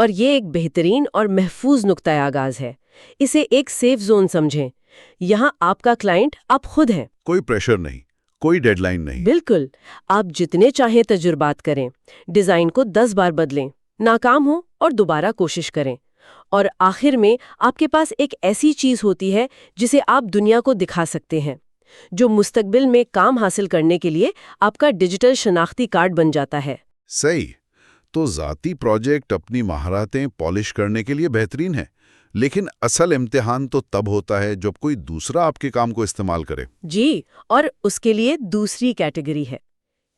اور یہ ایک بہترین اور محفوظ نقطۂ آغاز ہے. اسے ایک سیف زون سمجھیں. یہاں آپ کا کلائنٹ آپ خود ہیں. کوئی پریشر نہیں، کوئی ڈیڈ لائن نہیں. بالکل. آپ جتنے چاہیں تجربات کریں، ڈیزائن کو 10 بار بدلیں، ناکام ہو اور دوبارہ کوشش کریں، اور آخر میں آپ کے پاس ایک ایسی چیز ہوتی ہے جسے آپ دنیا کو دکھا سکتے ہیں، جو مستقبل میں کام حاصل کرنے کے لیے آپ کا ڈیجیٹل شناختی کارڈ بن جاتا ہے. صحیح. تو ذاتی پروجیکٹ اپنی مہارتیں پالش کرنے کے لیے بہترین ہے، لیکن اصل امتحان تو تب ہوتا ہے جب کوئی دوسرا آپ کے کام کو استعمال کرے. جی، اور اس کے لیے دوسری کیٹیگری ہے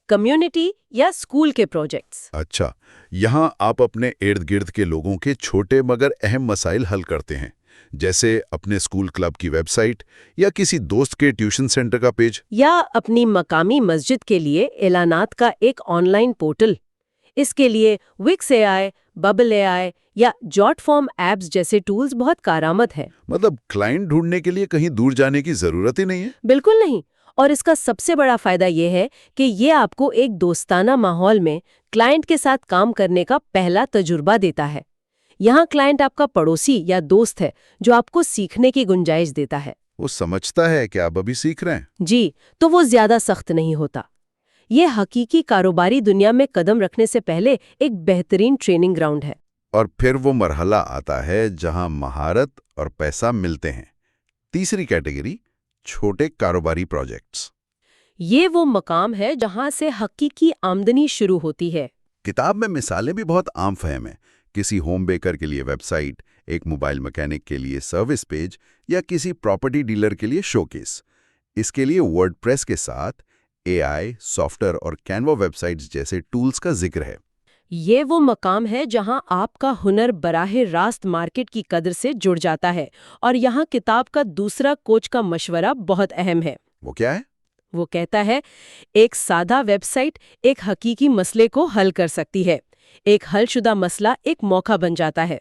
کمیونٹی یا اسکول کے پروجیکٹس. اچھا، یہاں آپ اپنے ارد گرد کے لوگوں کے چھوٹے مگر اہم مسائل حل کرتے ہیں، جیسے اپنے اسکول کلب کی ویب سائٹ یا کسی دوست کے ٹیوشن سینٹر کا پیج. یا اپنی مقامی مسجد کے لیے اعلانات کا ایک آن لائن پورٹل. اس کے لیے وکس اے آئی، ببل اے آئی یا جاٹ فارم ایپس جیسے ٹولز بہت کارآمد ہے. مطلب کلائنٹ ڈھونڈنے کے لیے کہیں دور جانے کی ضرورت ہی نہیں ہے. بالکل نہیں. اور اس کا سب سے بڑا فائدہ یہ ہے کہ یہ آپ کو ایک دوستانہ ماحول میں کلائنٹ کے ساتھ کام کرنے کا پہلا تجربہ دیتا ہے. یہاں کلائنٹ آپ کا پڑوسی یا دوست ہے جو آپ کو سیکھنے کی گنجائش دیتا ہے. وہ سمجھتا ہے کہ آپ ابھی سیکھ رہے ہیں. جی، تو وہ زیادہ سخت نہیں ہوتا. یہ حقیقی کاروباری دنیا میں قدم رکھنے سے پہلے ایک بہترین ٹریننگ گراؤنڈ ہے. اور پھر وہ مرحلہ آتا ہے جہاں مہارت اور پیسہ ملتے ہیں. تیسری کیٹیگری، چھوٹے کاروباری پروجیکٹس. یہ وہ مقام ہے جہاں سے حقیقی آمدنی شروع ہوتی ہے. کتاب میں مثالیں بھی بہت عام فہم ہیں. کسی ہوم بیکر کے لیے ویب سائٹ، ایک موبائل میکینک کے لیے سروس پیج یا کسی پراپرٹی ڈیلر کے لیے شو کیس. اس کے لیے ورڈ پریس کے ساتھ اے آئی، سافٹ ویئر اور کینوا ویب سائٹس جیسے ٹولز کا ذکر ہے. یہ وہ مقام ہے جہاں آپ کا ہنر براہ راست مارکیٹ کی قدر سے جڑ جاتا ہے، اور یہاں کتاب کا دوسرا کوچ کا مشورہ بہت اہم ہے. وہ کیا ہے؟ وہ کہتا ہے ایک سادہ ویب سائٹ ایک حقیقی مسئلے کو حل کر سکتی ہے. ایک حل شدہ مسئلہ ایک موقع بن جاتا ہے.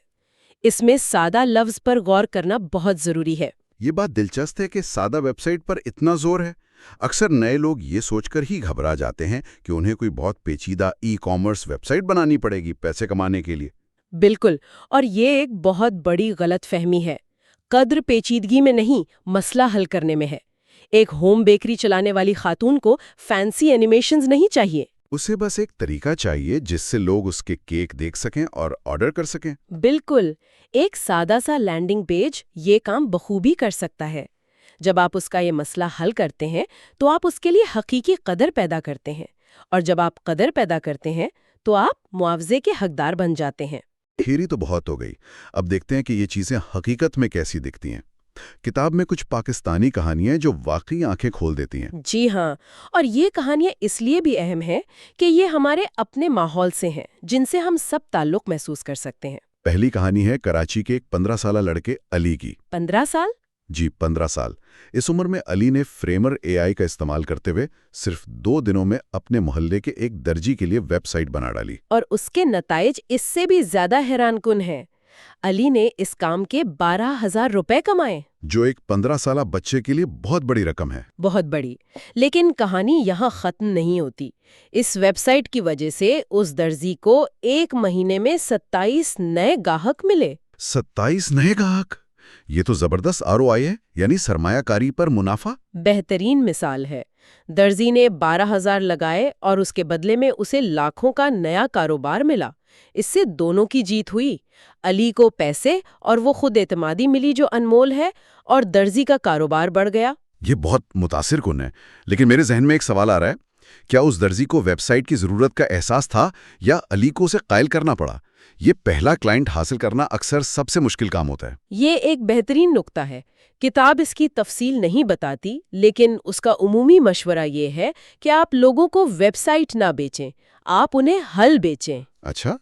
اس میں سادہ لفظ پر غور کرنا بہت ضروری ہے. یہ بات دلچسپ ہے کہ سادہ ویب سائٹ پر اتنا زور ہے. اکثر نئے لوگ یہ سوچ کر ہی گھبرا جاتے ہیں کہ انہیں کوئی بہت پیچیدہ ای کامرس ویب سائٹ بنانی پڑے گی پیسے کمانے کے لیے. بالکل، اور یہ ایک بہت بڑی غلط فہمی ہے. قدر پیچیدگی میں نہیں، مسئلہ حل کرنے میں ہے. ایک ہوم بیکری چلانے والی خاتون کو فینسی اینیمیشنز نہیں چاہیے. اسے بس ایک طریقہ چاہیے جس سے لوگ اس کے کیک دیکھ سکیں اور آرڈر کر سکیں. بالکل، ایک سادہ سا لینڈنگ پیج یہ کام بخوبی کر سکتا ہے. جب آپ اس کا یہ مسئلہ حل کرتے ہیں تو آپ اس کے لیے حقیقی قدر پیدا کرتے ہیں، اور جب آپ قدر پیدا کرتے ہیں تو آپ معاوضے کے حقدار بن جاتے ہیں. تھیوری تو بہت ہو گئی، اب دیکھتے ہیں کہ یہ چیزیں حقیقت میں کیسی دکھتی ہیں. کتاب میں کچھ پاکستانی کہانیاں جو واقعی آنکھیں کھول دیتی ہیں. جی ہاں، اور یہ کہانیاں اس لیے بھی اہم ہیں کہ یہ ہمارے اپنے ماحول سے ہیں جن سے ہم سب تعلق محسوس کر سکتے ہیں. پہلی کہانی ہے کراچی کے ایک 15 سالہ لڑکے علی کی. 15 سال؟ جی 15 سال. اس عمر میں علی نے فریمر اے آئی کا استعمال کرتے ہوئے صرف 2 دنوں میں اپنے محلے کے ایک درجی کے لیے ویب سائٹ بنا ڈالی. اور اس کے نتائج اس سے بھی زیادہ حیران کن ہیں. علی نے اس کام کے 12,000 روپے کمائے، جو ایک 15 سالہ بچے کے لیے بہت بڑی رقم ہے. بہت بڑی. لیکن کہانی یہاں ختم نہیں ہوتی. اس ویب سائٹ کی وجہ سے اس درزی کو ایک مہینے میں 27 نئے گاہک ملے. 27 نئے گاہک؟ یہ تو زبردست ROI ہے، یعنی سرمایہ کاری پر منافع. بہترین مثال ہے. درزی نے 12,000 لگائے اور اس کے بدلے میں اسے لاکھوں کا نیا کاروبار ملا. اس سے دونوں کی جیت ہوئی. علی کو پیسے اور وہ خود اعتمادی ملی جو انمول ہے، اور درزی کا کاروبار بڑھ گیا. یہ بہت متاثر کن ہے، لیکن میرے ذہن میں ایک سوال آ رہا ہے. کیا اس درزی کو ویب سائٹ کی ضرورت کا احساس تھا یا علی کو اسے قائل کرنا پڑا؟ یہ پہلا کلائنٹ حاصل کرنا اکثر سب سے مشکل کام ہوتا ہے. یہ ایک بہترین نقطہ ہے. کتاب اس کی تفصیل نہیں بتاتی، لیکن اس کا عمومی مشورہ یہ ہے کہ آپ لوگوں کو ویب سائٹ نہ بیچیں، آپ انہیں حل بیچیں. اچھا.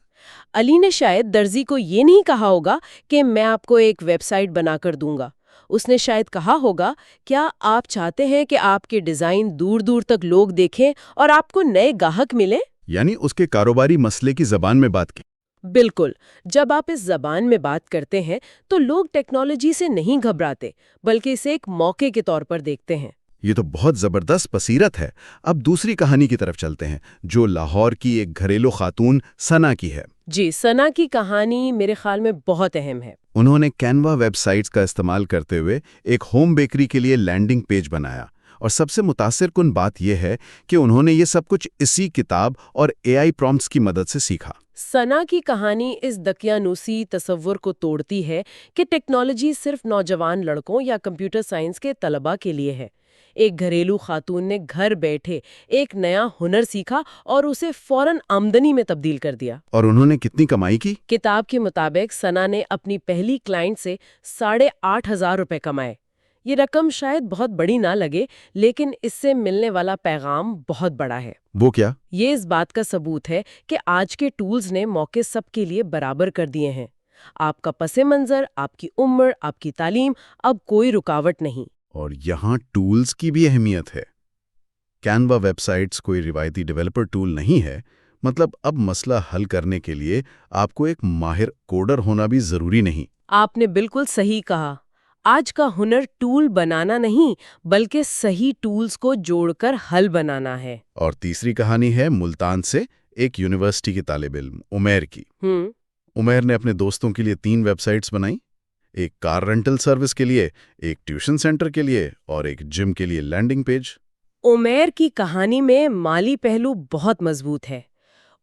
علی نے شاید درزی کو یہ نہیں کہا ہوگا کہ میں آپ کو ایک ویب سائٹ بنا کر دوں گا. اس نے شاید کہا ہوگا، کیا آپ چاہتے ہیں کہ آپ کے ڈیزائن دور دور تک لوگ دیکھیں اور آپ کو نئے گاہک ملیں؟ یعنی اس کے کاروباری مسئلے کی زبان میں بات کی. بالکل. جب آپ اس زبان میں بات کرتے ہیں تو لوگ ٹیکنالوجی سے نہیں گھبراتے، بلکہ اسے ایک موقع کے طور پر دیکھتے ہیں. یہ تو بہت زبردست بصیرت ہے۔ اب دوسری کہانی کی طرف چلتے ہیں، جو لاہور کی ایک گھریلو خاتون ثنا کی ہے۔ جی، ثنا کی کہانی میرے خیال میں بہت اہم ہے۔ انہوں نے کینوا ویب سائٹس کا استعمال کرتے ہوئے ایک ہوم بیکری کے لیے لینڈنگ پیج بنایا، اور سب سے متاثر کن بات یہ ہے کہ انہوں نے یہ سب کچھ اسی کتاب اور AI پرومپٹس کی مدد سے سیکھا۔ ثنا کی کہانی اس دقیانوسی تصور کو توڑتی ہے کہ ٹیکنالوجی صرف نوجوان لڑکوں یا کمپیوٹر سائنس کے طلباء کے لیے ہے۔ ایک گھریلو خاتون نے گھر بیٹھے ایک نیا ہنر سیکھا اور اسے فوراً آمدنی میں تبدیل کر دیا۔ اور انہوں نے کتنی کمائی کی؟ کتاب کے مطابق ثنا نے اپنی پہلی کلائنٹ سے 8,500 روپے کمائے۔ یہ رقم شاید بہت بڑی نہ لگے، لیکن اس سے ملنے والا پیغام بہت بڑا ہے۔ وہ کیا؟ یہ اس بات کا ثبوت ہے کہ آج کے ٹولز نے موقع سب کے لیے برابر کر دیے ہیں۔ آپ کا پس منظر، آپ کی عمر، آپ کی تعلیم، اب کوئی رکاوٹ نہیں۔ اور یہاں ٹولز کی بھی اہمیت ہے۔ کینوا ویب سائٹس کوئی روایتی ڈیولپر ٹول نہیں ہے، مطلب اب مسئلہ حل کرنے کے لیے آپ کو ایک ماہر کوڈر ہونا بھی ضروری نہیں۔ آپ نے بالکل صحیح کہا۔ آج کا ہنر ٹول بنانا نہیں، بلکہ صحیح ٹولز کو جوڑ کر حل بنانا ہے۔ اور تیسری کہانی ہے ملتان سے ایک یونیورسٹی کے طالب علم عمیر کی۔ عمیر نے اپنے دوستوں کے لیے 3 ویب سائٹس بنائیں، ایک کار رینٹل سروس کے لیے، ایک ٹیوشن سینٹر کے لیے اور ایک جم کے لیے لینڈنگ پیج۔ عمیر کی کہانی میں مالی پہلو بہت مضبوط ہے۔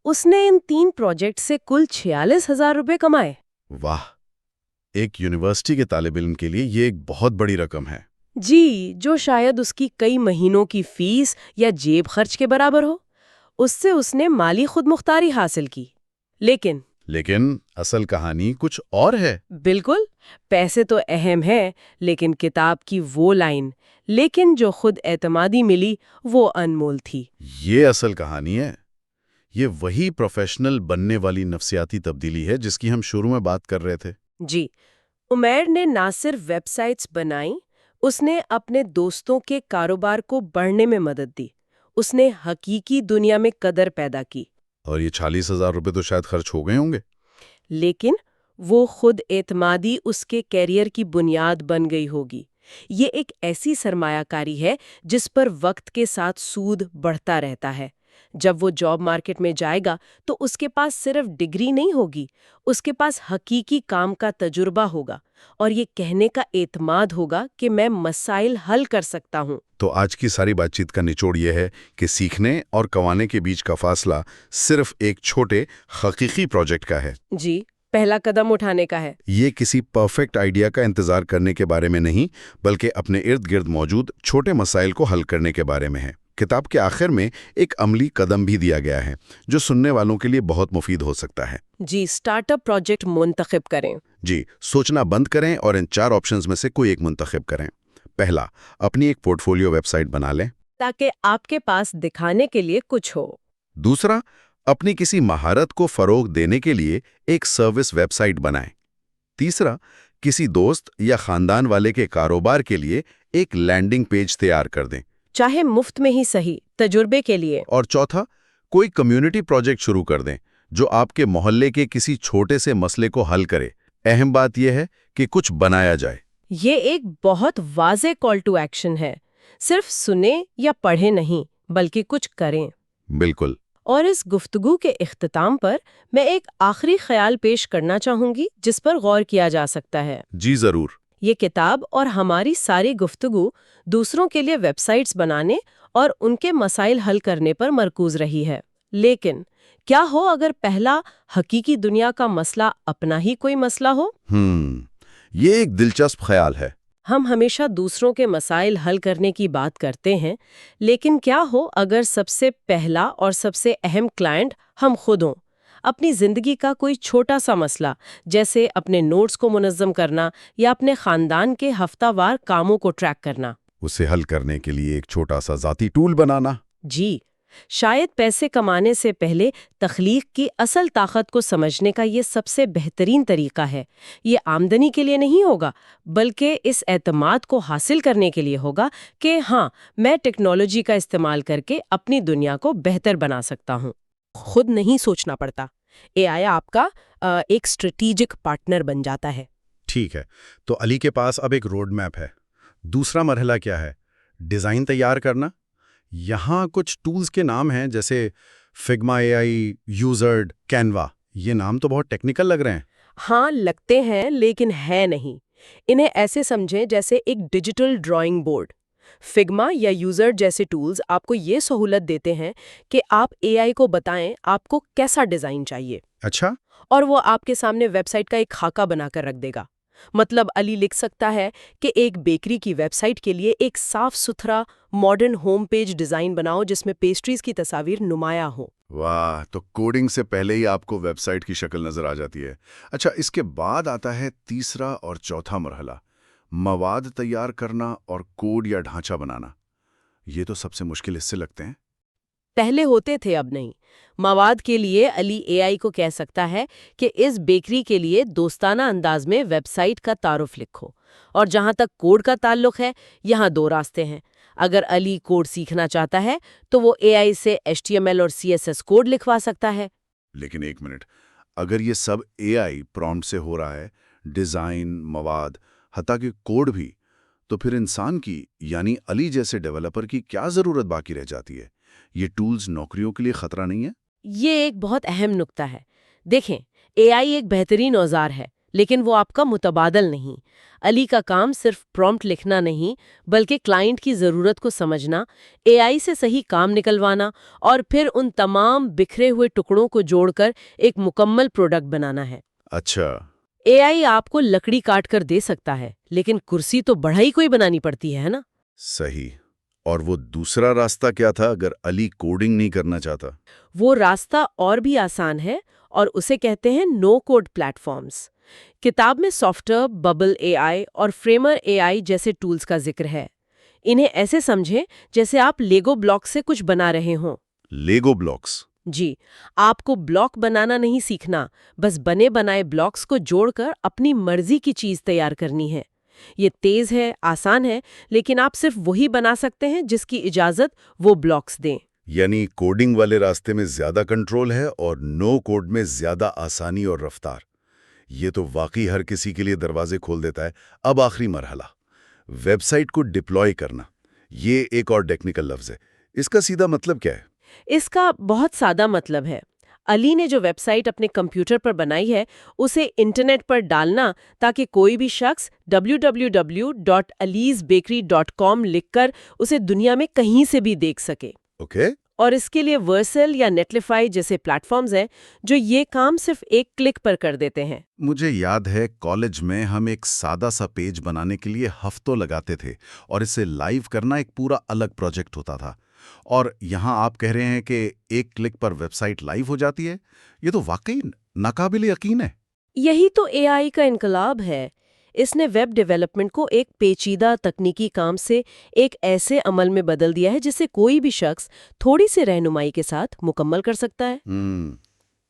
اس نے ان 3 پروجیکٹ سے کل 46,000 روپے کمائے۔ واہ، ایک یونیورسٹی کے طالب علم کے لیے یہ ایک بہت بڑی رقم ہے۔ جی، جو شاید اس کی کئی مہینوں کی فیس یا جیب خرچ کے برابر ہو۔ اس نے مالی خود مختاری حاصل کی۔ لیکن اصل کہانی کچھ اور ہے۔ بالکل، پیسے تو اہم ہے، لیکن کتاب کی وہ لائن لیکن جو خود اعتمادی ملی وہ انمول تھی۔ یہ اصل کہانی ہے۔ یہ وہی پروفیشنل بننے والی نفسیاتی تبدیلی ہے جس کی ہم شروع میں بات کر رہے تھے۔ جی، عمیر نے نہ صرف ویب سائٹس بنائیں، اس نے اپنے دوستوں کے کاروبار کو بڑھنے میں مدد دی۔ اس نے حقیقی دنیا میں قدر پیدا کی۔ اور یہ 46,000 روپے تو شاید خرچ ہو گئے ہوں گے۔ لیکن وہ خود اعتمادی اس کے کیریئر کی بنیاد بن گئی ہوگی۔ یہ ایک ایسی سرمایہ کاری ہے جس پر وقت کے ساتھ سود بڑھتا رہتا ہے۔ جب وہ جاب مارکیٹ میں جائے گا تو اس کے پاس صرف ڈگری نہیں ہوگی، اس کے پاس حقیقی کام کا تجربہ ہوگا اور یہ کہنے کا اعتماد ہوگا کہ میں مسائل حل کر سکتا ہوں۔ تو آج کی ساری بات چیت کا نچوڑ یہ ہے کہ سیکھنے اور کمانے کے بیچ کا فاصلہ صرف ایک چھوٹے حقیقی پروجیکٹ کا ہے۔ جی، پہلا قدم اٹھانے کا ہے۔ یہ کسی پرفیکٹ آئیڈیا کا انتظار کرنے کے بارے میں نہیں، بلکہ اپنے ارد گرد موجود چھوٹے مسائل کو حل کرنے کے بارے میں ہے۔ کتاب کے آخر میں ایک عملی قدم بھی دیا گیا ہے جو سننے والوں کے لیے بہت مفید ہو سکتا ہے۔ جی، سٹارٹ اپ پروجیکٹ منتخب کریں۔ جی، سوچنا بند کریں اور ان 4 آپشنز میں سے کوئی ایک منتخب کریں۔ پہلا، اپنی ایک پورٹ فولیو ویب سائٹ بنا لیں تاکہ آپ کے پاس دکھانے کے لیے کچھ ہو۔ دوسرا، اپنی کسی مہارت کو فروغ دینے کے لیے ایک سروس ویب سائٹ بنائیں۔ تیسرا، کسی دوست یا خاندان والے کے کاروبار کے لیے ایک لینڈنگ پیج تیار کر دیں، چاہے مفت میں ہی صحیح، تجربے کے لیے۔ اور چوتھا، کوئی کمیونٹی پروجیکٹ شروع کر دیں جو آپ کے محلے کے کسی چھوٹے سے مسئلے کو حل کرے۔ اہم بات یہ ہے کہ کچھ بنایا جائے۔ یہ ایک بہت واضح کال ٹو ایکشن ہے۔ صرف سنیں یا پڑھیں نہیں، بلکہ کچھ کریں۔ بالکل۔ اور اس گفتگو کے اختتام پر میں ایک آخری خیال پیش کرنا چاہوں گی جس پر غور کیا جا سکتا ہے۔ جی ضرور۔ یہ کتاب اور ہماری ساری گفتگو دوسروں کے لیے ویب سائٹس بنانے اور ان کے مسائل حل کرنے پر مرکوز رہی ہے۔ لیکن کیا ہو اگر پہلا حقیقی دنیا کا مسئلہ اپنا ہی کوئی مسئلہ ہو؟ یہ ایک دلچسپ خیال ہے۔ ہم ہمیشہ دوسروں کے مسائل حل کرنے کی بات کرتے ہیں، لیکن کیا ہو اگر سب سے پہلا اور سب سے اہم کلائنٹ ہم خود ہوں؟ اپنی زندگی کا کوئی چھوٹا سا مسئلہ، جیسے اپنے نوٹس کو منظم کرنا یا اپنے خاندان کے ہفتہ وار کاموں کو ٹریک کرنا، اسے حل کرنے کے لیے ایک چھوٹا سا ذاتی ٹول بنانا۔ جی، شاید پیسے کمانے سے پہلے تخلیق کی اصل طاقت کو سمجھنے کا یہ سب سے بہترین طریقہ ہے۔ یہ آمدنی کے لیے نہیں ہوگا، بلکہ اس اعتماد کو حاصل کرنے کے لیے ہوگا کہ ہاں، میں ٹیکنالوجی کا استعمال کر کے اپنی دنیا کو بہتر بنا سکتا ہوں۔ خود نہیں سوچنا پڑتا، AI آپ کا ایک اسٹریٹیجک پارٹنر بن جاتا ہے۔ ٹھیک ہے، تو علی کے پاس اب ایک روڈ میپ ہے۔ دوسرا مرحلہ کیا ہے؟ ڈیزائن تیار کرنا؟ یہاں کچھ ٹولز کے نام ہیں جیسے فگما AI، یوزرڈ، کینوا. یہ نام تو بہت ٹیکنیکل لگ رہے ہیں. ہاں لگتے ہیں لیکن ہے نہیں. انہیں ایسے سمجھیں جیسے ایک ڈیجیٹل ڈرائنگ بورڈ. فگما یا یوزر جیسے ٹولز آپ کو یہ سہولت دیتے ہیں کہ آپ AI کو بتائیں آپ کو کیسا ڈیزائن چاہیے. اچھا. اور وہ آپ کے سامنے ویب سائٹ کا ایک خاکہ بنا کر رکھ دے گا. مطلب علی لکھ سکتا ہے کہ ایک بیکری کی ویب سائٹ کے لیے ایک صاف ستھرا ماڈرن ہوم پیج ڈیزائن بناؤ جس میں پیسٹریز کی تصاویر نمایاں ہوں. واہ، تو کوڈنگ سے پہلے ہی آپ کو ویب سائٹ کی شکل نظر آ جاتی ہے. اچھا، اس کے بعد آتا ہے تیسرا اور چوتھا مرحلہ، مواد تیار کرنا اور کوڈ یا ڈھانچہ بنانا. یہ تو سب سے مشکل حصے لگتے ہیں. پہلے ہوتے تھے، اب نہیں. مواد کے لیے علی AI کو کہہ سکتا ہے کہ اس بیکری کے لیے دوستانہ انداز میں ویب سائٹ کا تعارف لکھو. اور جہاں تک کوڈ کا تعلق ہے، یہاں دو راستے ہیں. اگر علی کوڈ سیکھنا چاہتا ہے تو وہ AI سے HTML اور CSS کوڈ لکھوا سکتا ہے. لیکن ایک منٹ، اگر یہ سب AI پرومپٹ سے ہو رہا ہے، ڈیزائن، مواد، حتیٰ کہ کوڈ بھی، تو پھر انسان کی یعنی علی جیسے ڈیولپر کی کیا ضرورت باقی رہ جاتی ہے؟ یہ ٹولز نوکریوں کے لیے خطرہ نہیں ہے؟ یہ ایک بہت اہم نکتہ ہے. دیکھیں، AI ایک بہترین اوزار ہے لیکن وہ آپ کا متبادل نہیں. علی کا کام صرف پرومپٹ لکھنا نہیں بلکہ کلائنٹ کی ضرورت کو سمجھنا، AI سے صحیح کام نکلوانا اور پھر ان تمام بکھرے ہوئے ٹکڑوں کو جوڑ کر ایک مکمل پروڈکٹ بنانا ہے. اچھا. AI آپ کو لکڑی کاٹ کر دے سکتا ہے لیکن کرسی تو بڑھائی کوئی بنانی پڑتی ہے نا. صحیح. اور وہ دوسرا راستہ کیا تھا اگر علی کوڈنگ نہیں کرنا چاہتا؟ وہ راستہ اور بھی آسان ہے اور اسے کہتے ہیں نو کوڈ پلیٹ فارمز. کتاب میں سافٹر، ببل AI اور فریمر AI جیسے ٹولز کا ذکر ہے. انہیں ایسے سمجھیں جیسے آپ لیگو بلاک سے کچھ بنا رہے ہوں. Lego blocks? جی، آپ کو بلاک بنانا نہیں سیکھنا، بس بنے بنائے بلاکس کو جوڑ کر اپنی مرضی کی چیز تیار کرنی ہے. یہ تیز ہے، آسان ہے، لیکن آپ صرف وہی بنا سکتے ہیں جس کی اجازت وہ بلاکس دیں. یعنی کوڈنگ والے راستے میں زیادہ کنٹرول ہے اور نو کوڈ میں زیادہ آسانی اور رفتار. یہ تو واقعی ہر کسی کے لیے دروازے کھول دیتا ہے. اب آخری مرحلہ، ویب سائٹ کو ڈپلوائے کرنا. یہ ایک اور ٹیکنیکل لفظ ہے. اس کا سیدھا مطلب کیا ہے؟ اس کا بہت سادہ مطلب ہے، علی نے جو ویب سائٹ اپنے کمپیوٹر پر بنائی ہے اسے انٹرنیٹ پر ڈالنا تاکہ کوئی بھی شخص www.alizbakery.com لکھ کر اسے دنیا میں کہیں سے بھی دیکھ سکے. اوکے. اور اس کے لیے ورسل یا نیٹلیفائی جیسے پلیٹ فارمز ہیں جو یہ کام صرف ایک کلک پر کر دیتے ہیں. مجھے یاد ہے کالج میں ہم ایک سادہ سا پیج بنانے کے لیے ہفتوں لگاتے تھے اور اسے لائیو کرنا ایک پورا الگ پروجیکٹ ہوتا تھا. اور یہاں آپ کہہ رہے ہیں کہ ایک کلک پر ویب سائٹ لائیو ہو جاتی ہے؟ یہ تو واقعی ناقابل یقین ہے. یہی تو AI کا انقلاب ہے. اس نے ویب ڈیولپمنٹ کو ایک پیچیدہ تکنیکی کام سے ایک ایسے عمل میں بدل دیا ہے جسے کوئی بھی شخص تھوڑی سی رہنمائی کے ساتھ مکمل کر سکتا ہے.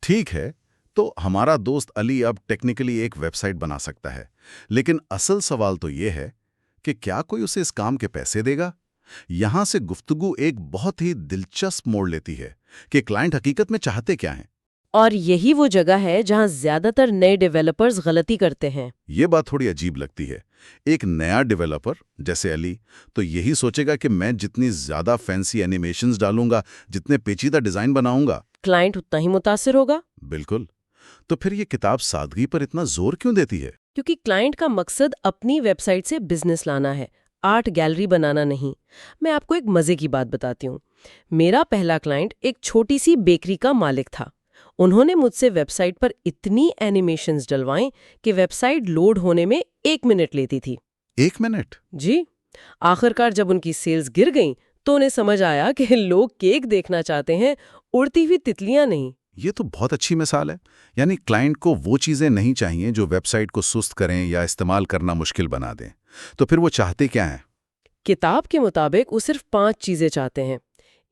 ٹھیک ہے، تو ہمارا دوست علی اب ٹیکنیکلی ایک ویب سائٹ بنا سکتا ہے، لیکن اصل سوال تو یہ ہے کہ کیا کوئی اسے اس کام کے پیسے دے گا؟ یہاں سے گفتگو ایک بہت ہی دلچسپ موڑ لیتی ہے کہ کلائنٹ حقیقت میں چاہتے کیا ہیں. اور یہی وہ جگہ ہے جہاں زیادہ تر نئے ڈیولپرز غلطی کرتے ہیں. یہ بات تھوڑی عجیب لگتی ہے. ایک نیا ڈیولپر جیسے علی تو یہی سوچے گا کہ میں جتنی زیادہ فینسی اینیمیشنز ڈالوں گا، جتنے پیچیدہ ڈیزائن بناؤں گا، کلائنٹ اتنا ہی متاثر ہوگا. بالکل. تو پھر یہ کتاب سادگی پر اتنا زور کیوں دیتی ہے؟ کیونکہ کلائنٹ کا مقصد اپنی ویب سائٹ سے بزنس لانا ہے، آرٹ گیلری بنانا نہیں. میں آپ کو ایک مزے کی بات بتاتی ہوں. میرا پہلا کلائنٹ ایک چھوٹی سی بیکری کا مالک تھا. انہوں نے مجھ سے ویب سائٹ پر اتنی اینیمیشنز ڈلوائیں کہ ویب سائٹ لوڈ ہونے میں 1 منٹ لیتی تھی. 1 منٹ؟ جی. آخرکار جب ان کی سیلز گر گئیں تو انہیں سمجھ آیا کہ لوگ کیک دیکھنا چاہتے ہیں، اڑتی ہوئی تتلیاں نہیں. یہ تو بہت اچھی مثال ہے. یعنی کلائنٹ کو وہ چیزیں نہیں چاہیے جو ویب سائٹ کو سست کریں یا استعمال کرنا مشکل بنا دیں. تو پھر وہ چاہتے کیا ہیں؟ کتاب کے مطابق وہ صرف 5 چیزیں چاہتے ہیں.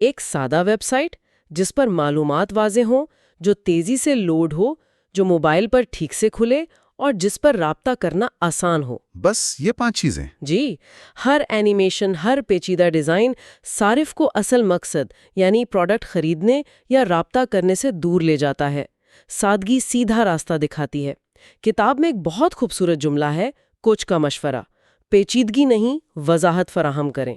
ایک سادہ ویب سائٹ جس پر معلومات واضح ہوں، جو تیزی سے لوڈ ہو، جو موبائل پر ٹھیک سے کھلے اور جس پر رابطہ کرنا آسان ہو. بس یہ 5 چیزیں؟ جی. ہر اینیمیشن، ہر پیچیدہ ڈیزائن صارف کو اصل مقصد یعنی پروڈکٹ خریدنے یا رابطہ کرنے سے دور لے جاتا ہے. سادگی سیدھا راستہ دکھاتی ہے. کتاب میں ایک بہت خوبصورت جملہ ہے، کوچ کا مشورہ: پیچیدگی نہیں، وضاحت فراہم کریں.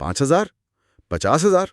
5,000? 50,000?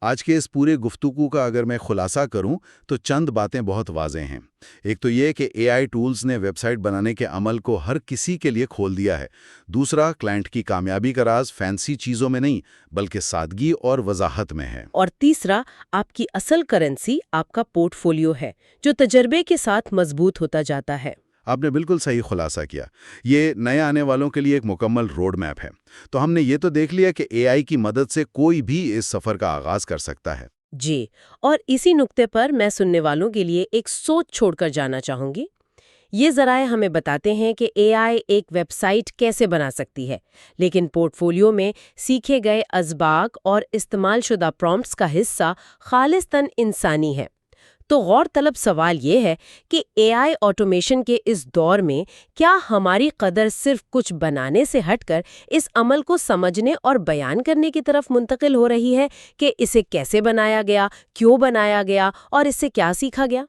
آج کے اس پورے گفتگو کا اگر میں خلاصہ کروں تو چند باتیں بہت واضح ہیں۔ ایک تو یہ کہ اے آئی ٹولز نے ویب سائٹ بنانے کے عمل کو ہر کسی کے لیے کھول دیا ہے۔ دوسرا، کلائنٹ کی کامیابی کا راز فینسی چیزوں میں نہیں بلکہ سادگی اور وضاحت میں ہے۔ اور تیسرا، آپ کی اصل کرنسی آپ کا پورٹ فولیو ہے جو تجربے کے ساتھ مضبوط ہوتا جاتا ہے۔ آپ نے بالکل صحیح خلاصہ کیا۔ یہ نئے آنے والوں کے لیے ایک مکمل روڈ میپ ہے۔ تو ہم نے یہ تو دیکھ لیا کہ اے آئی کی مدد سے کوئی بھی اس سفر کا آغاز کر سکتا ہے۔ جی، اور اسی نقطے پر میں سننے والوں کے لیے ایک سوچ چھوڑ کر جانا چاہوں گی۔ یہ ذرائع ہمیں بتاتے ہیں کہ اے آئی ایک ویب سائٹ کیسے بنا سکتی ہے، لیکن پورٹ فولیو میں سیکھے گئے اسباق اور استعمال شدہ پرومپٹس کا حصہ خالصتاً انسانی ہے۔ تو غور طلب سوال یہ ہے کہ اے آئی آٹومیشن کے اس دور میں کیا ہماری قدر صرف کچھ بنانے سے ہٹ کر اس عمل کو سمجھنے اور بیان کرنے کی طرف منتقل ہو رہی ہے کہ اسے کیسے بنایا گیا، کیوں بنایا گیا اور اس سے کیا سیکھا گیا؟